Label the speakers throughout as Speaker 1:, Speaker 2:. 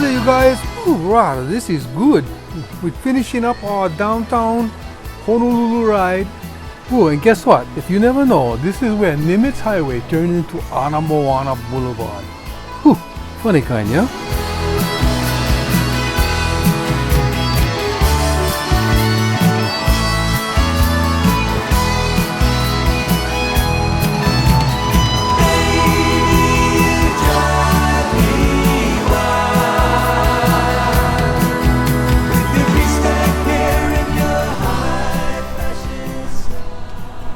Speaker 1: it, you guys. Hoorah, this is good. We're finishing up our downtown Honolulu ride. Oh, and guess what? If you never know, this is where Nimitz Highway turned into MOANA Boulevard. Whew, funny kind, yeah?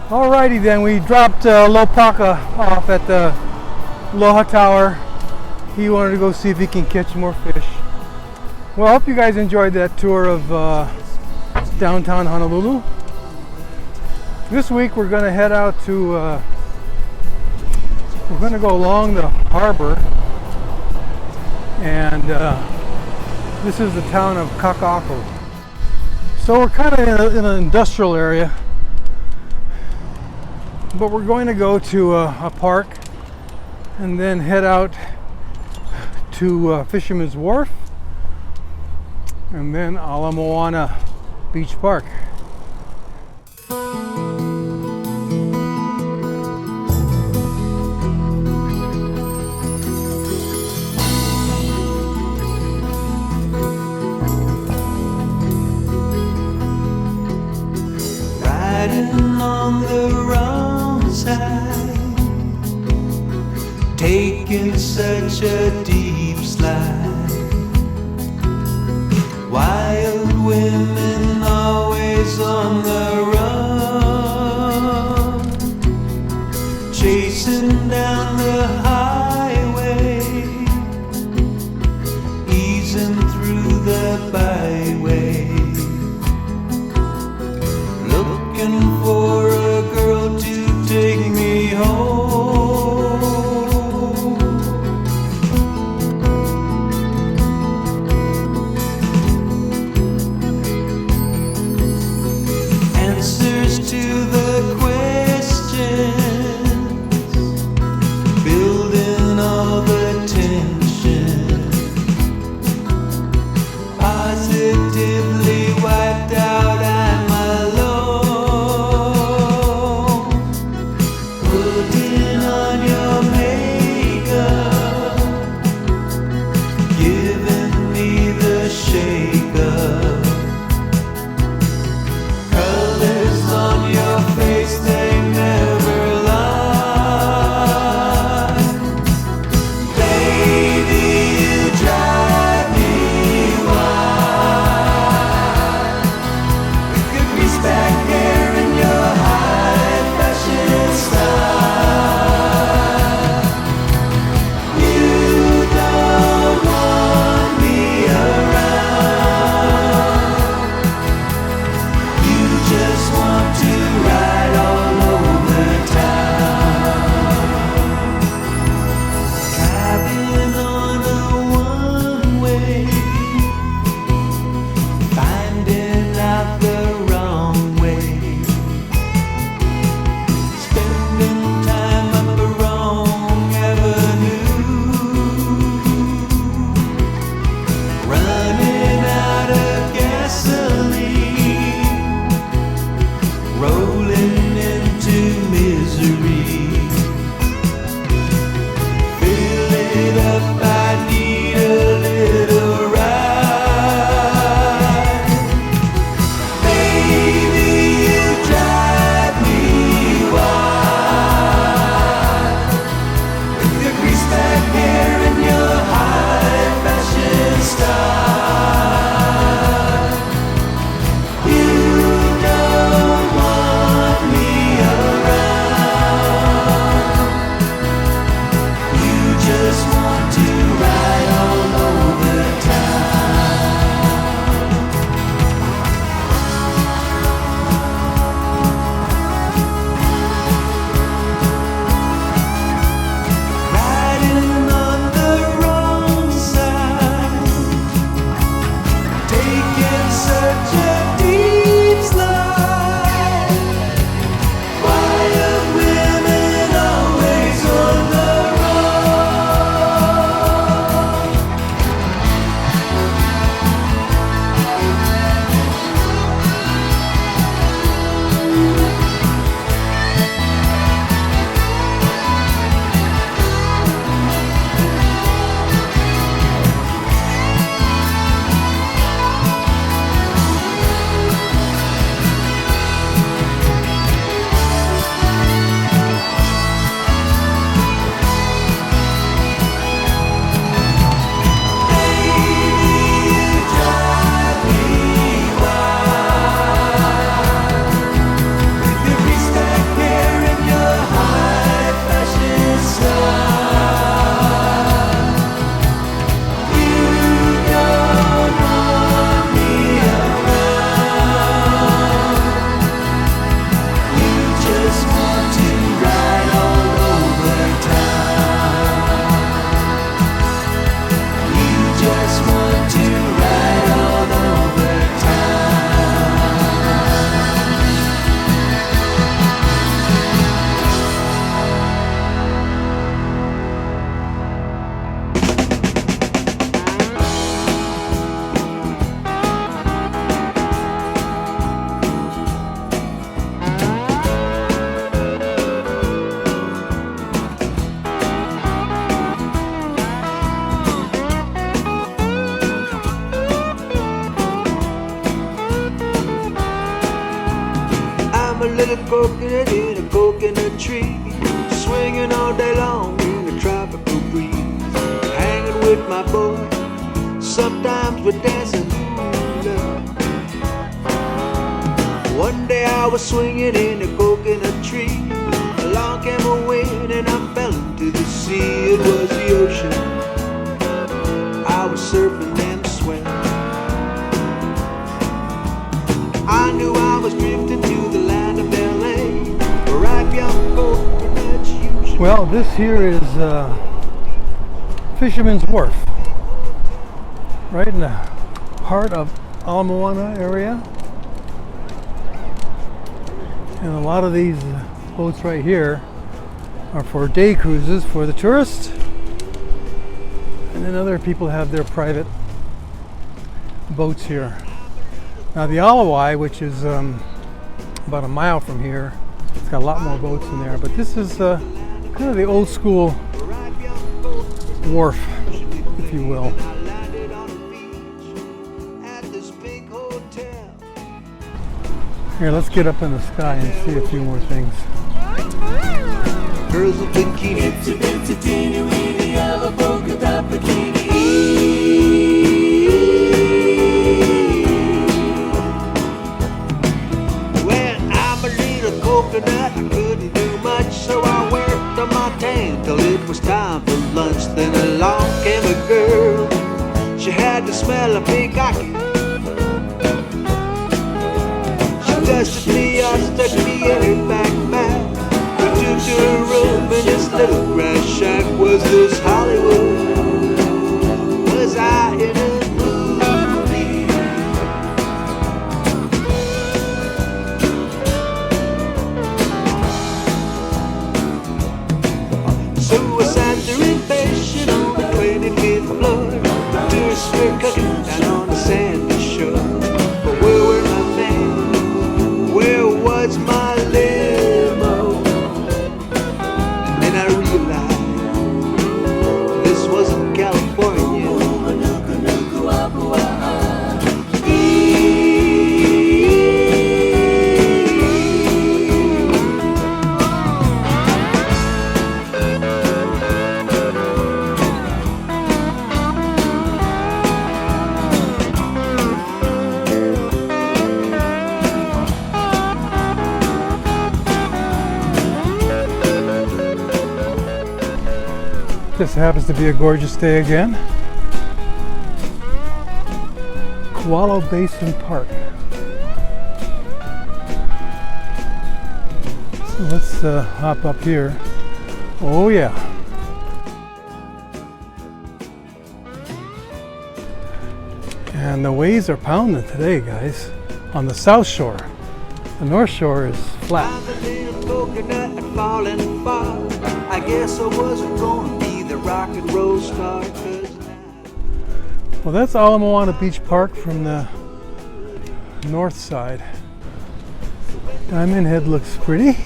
Speaker 1: Alrighty then, we dropped LOPAKA off at the Aloha Tower. He wanted to go see if he can catch more fish. Well, I hope you guys enjoyed that tour of downtown Honolulu. This week we're going to head out to, we're going to go along the harbor, and this is the town of Kakaako. So we're kind of in an industrial area. But we're going to go to a park and then head out to Fisherman's Wharf and then Ala Moana Beach Park.
Speaker 2: Riding on the taking such a deep slide. Wild women always on the run, chasing down the highway, easing through the byway, looking for a girl to take me home. Answers to the questions tree, swinging all day long in a tropical breeze, hanging with my boy, sometimes we're dancing. One day I was swinging in a coconut tree, along came a wind and I fell into the sea. It was the ocean, I was surfing and swam. I knew I was drifting to the land of LA, where ripe young coconuts usually.
Speaker 1: Well, this here is Fisherman's Wharf, right in the heart of MOANA area. And a lot of these boats right here are for day cruises for the tourists, and then other people have their private boats here. Now the Alawai, which is about a mile from here, it's got a lot more boats in there, but this is kind of the old school wharf, if you will. Here, let's get up in the sky and see a few more things.
Speaker 2: Girls in bikini, well, I'm a little coconut, I couldn't do much, so I worked on my tan till it was time for lunch. Then along came a girl, she had the smell of pink hockey. Dusted me, I stuck me in her backpack. We took to her room in this little grass shack. Was this Hollywood? Was I in a movie? So I sat there impatient on the 25th floor. Tourists were cooking down on the sandy shore. But where were my men? Where was my limo? And then I realized this wasn't California.
Speaker 1: This happens to be a gorgeous day again. Kewelo Basin Park. So let's hop up here. Oh yeah. And the waves are pounding today, guys, on the south shore. The north shore is flat.
Speaker 2: I guess I wasn't going to be the rock and roll star.
Speaker 1: Well, that's Ala Beach Park from the north side. Diamond Head looks pretty.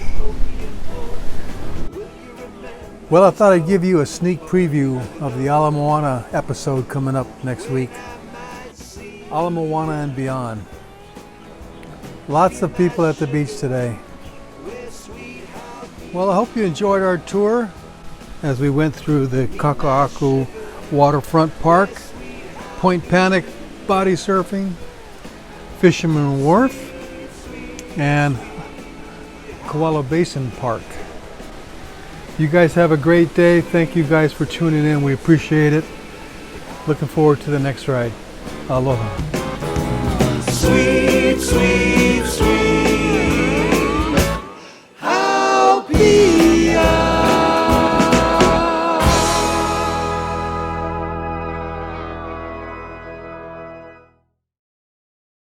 Speaker 1: Well, I thought I'd give you a sneak preview of the Ala Moana episode coming up next week. Ala Moana and beyond. Lots of people at the beach today. Well, I hope you enjoyed our tour as we went through the Kakaako Waterfront Park, Point Panic body surfing, Fisherman's Wharf, and Kewelo Basin Park. You guys have a great day. Thank you guys for tuning in. We appreciate it. Looking forward to the next ride. Aloha.
Speaker 2: Sweet, sweet.